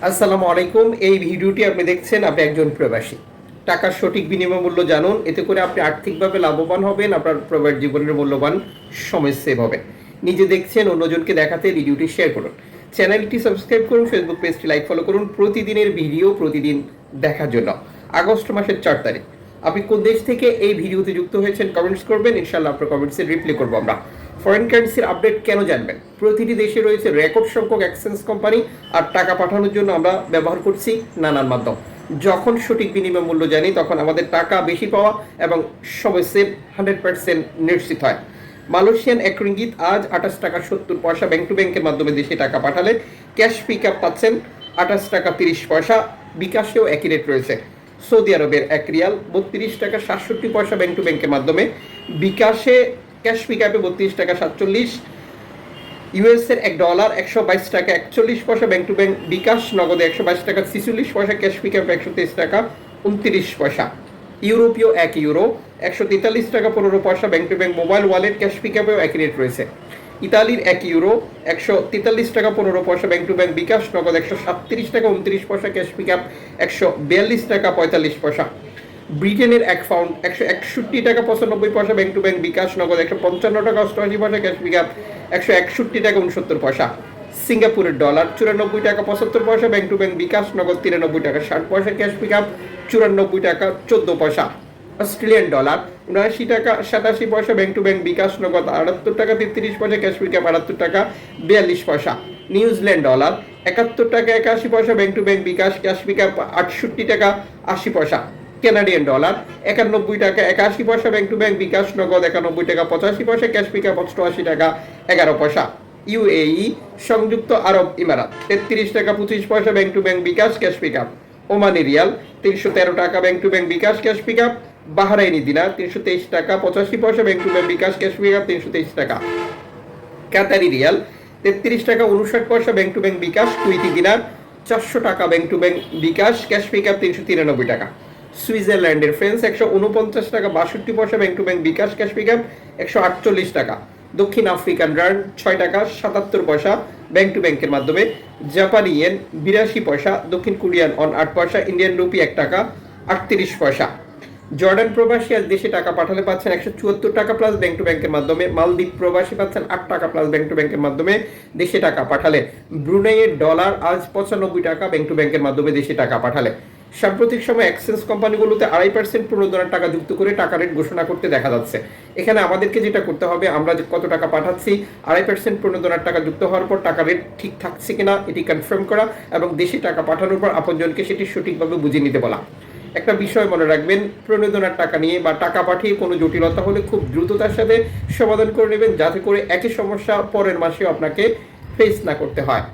আসসালামু আলাইকুম। এই ভিডিওটি আপনি দেখছেন, আপনি একজন প্রবাসী। টাকার সঠিক বিনিময় মূল্য জানুন, এতে করে আপনি আর্থিকভাবে লাভবান হবেন, আপনার প্রবাস জীবনের মূল্যবান সময় সেভ হবে। নিজে দেখছেন, অন্যজনকে দেখাতে ভিডিওটি শেয়ার করুন, চ্যানেলটি সাবস্ক্রাইব করুন, ফেসবুক পেজটি লাইক ফলো করুন প্রতিদিনের ভিডিও প্রতিদিন দেখার জন্য। আগস্ট মাসের 4 তারিখ। আপনি কোন দেশ থেকে এই ভিডিওতে যুক্ত হয়েছেন কমেন্টস করবেন, ইনশাআল্লাহ আপনার কমেন্টসের রিপ্লাই করবো আমরা। ফরেন কারেন্সির আপডেট কেন জানবেন? প্রতিটি দেশে রয়েছে রেকর্ড সংখ্যক এক্সচেঞ্জ কোম্পানি, আর টাকা পাঠানোর জন্য আমরা ব্যবহার করছি নানান মাধ্যম। যখন সঠিক বিনিময় মূল্য জানি, তখন আমাদের টাকা বেশি পাওয়া এবং সময় সেভ 100% নিশ্চিত হয়। মালয়েশিয়ান 1 রিঙ্গিত আজ 28 টাকা 70 পয়সা ব্যাংক টু ব্যাংকের মাধ্যমে দেশে টাকা পাঠালে ক্যাশ পিক আপ পাচ্ছেন 28 টাকা 30 পয়সা। বিকাশেও একই রেট রয়েছে। সৌদি আরবের 1 রিয়াল 32 টাকা 67 পয়সা ব্যাংক টু ব্যাংকের মাধ্যমে। বিকাশে ক্যাশ পিক আপে 32 টাকা 47। ইউএস এর $1 122 টাকা 41 পয়সা ব্যাংক টু ব্যাংক। বিকাশ নগদে 122 টাকা 46 পয়সা, ক্যাশ পিক আপে 123 টাকা 29 পয়সা। ইউরোপীয় 1 ইউরো 143 টাকা 15 পয়সা bank to bank. Mobile wallet cash pick আপেও একই রেট রয়েছে। ইতালির 1 ইউরো 143 টাকা 15 পয়সা ব্যাংক টু ব্যাংক। বিকাশ নগদ 137 টাকা 29 পয়সা, ক্যাশ পিক আপ 142 টাকা 45 পয়সা। ব্রিটেনের 1 পাউন্ড 161 টাকা 95 পয়সা ব্যাংক টু ব্যাংক। বিকাশ নগদ 155 টাকা 88 পয়সা, ক্যাশ পিক আপ 161 টাকা 69 পয়সা। সিঙ্গাপুরের ডলার 94 টাকা 75 পয়সা ব্যাংক টু ব্যাংক। বিকাশ নগদ 93 টাকা 60 পয়সা, ক্যাশ পিক আপ 94 টাকা 14 পয়সা। অস্ট্রেলিয়ান ডলার 79 টাকা 87 পয়সা ব্যাংক টু ব্যাংক। বিকাশ নগদ 78 টাকা 33 পয়সা, ক্যাশ পিক আপ 78 টাকা 42 পয়সা। নিউজিল্যান্ড ডলার 71 টাকা 81 পয়সা bank to bank. BKash cash pick up 68 টাকা 80 পয়সা। কানাডিয়ান ডলার 91 টাকা 81 পয়সা ব্যাংক টু ব্যাংক। বিকাশ নগদ 91 টাকা 85 পয়সা, ক্যাশ পিক আপ 88 টাকা 11 পয়সা। ইউএই সংযুক্ত আরব ইমারাত 33 টাকা 25 পয়সা bank to bank. BKash cash pick up. Omani riyal 313 টাকা bank to bank. BKash cash pick up. Bahraini dinar 323 টাকা 85 পয়সা bank to bank. BKash cash pick up 323 টাকা। কাতারি রিয়াল 33 টাকা 59 পয়সা bank to bank. Bkash. Kuwaiti dinar 400 টাকা bank to bank. BKash cash pick up 393 টাকা। সুইজারল্যান্ডের francs 149 টাকা 62 পয়সা bank to bank. BKash cash pick up 148 টাকা। দক্ষিণ আফ্রিকান রান্ড 6 টাকা 77 পয়সা ব্যাংক টু ব্যাংকের মাধ্যমে। জাপানি ইয়েন 82 পয়সা। দক্ষিণ কোরিয়ান অন 8 পয়সা। ইন্ডিয়ান রুপি 1 টাকা 38 পয়সা। জর্ডান প্রবাসী আজ দেশে টাকা পাঠালে পাচ্ছেন 174 টাকা প্লাস ব্যাংক টু ব্যাংকের মাধ্যমে। মালদ্বীপ প্রবাসী পাচ্ছেন 8 টাকা প্লাস ব্যাংক টু ব্যাংকের মাধ্যমে দেশে টাকা পাঠালে। ব্রুনাইয়ের ডলার আজ 95 টাকা ব্যাংক টু ব্যাংকের মাধ্যমে দেশে টাকা পাঠালে। সাম্প্রতিক সময় এক্সচেঞ্জ কোম্পানিগুলোতে 2.5% প্রণোদনার টাকা যুক্ত করে টাকা রেট ঘোষণা করতে দেখা যাচ্ছে। এখানে আমাদেরকে যেটা করতে হবে, আমরা কত টাকা পাঠাচ্ছি, 2.5% প্রণোদনার টাকা যুক্ত হওয়ার পর টাকা রেট ঠিক থাকছে কিনা এটি কনফার্ম করা এবং দেশে টাকা পাঠানোর পর আপনজনকে সেটি সঠিকভাবে বুঝিয়ে নিতে বলা। একটা বিষয় মনে রাখবেন, প্রণোদনার টাকা নিয়ে বা টাকা পাঠিয়ে কোনো জটিলতা হলে খুব দ্রুততার সাথে সমাধান করে নেবেন, যাতে করে একই সমস্যা পরের মাসেও আপনাকে ফেস না করতে হয়।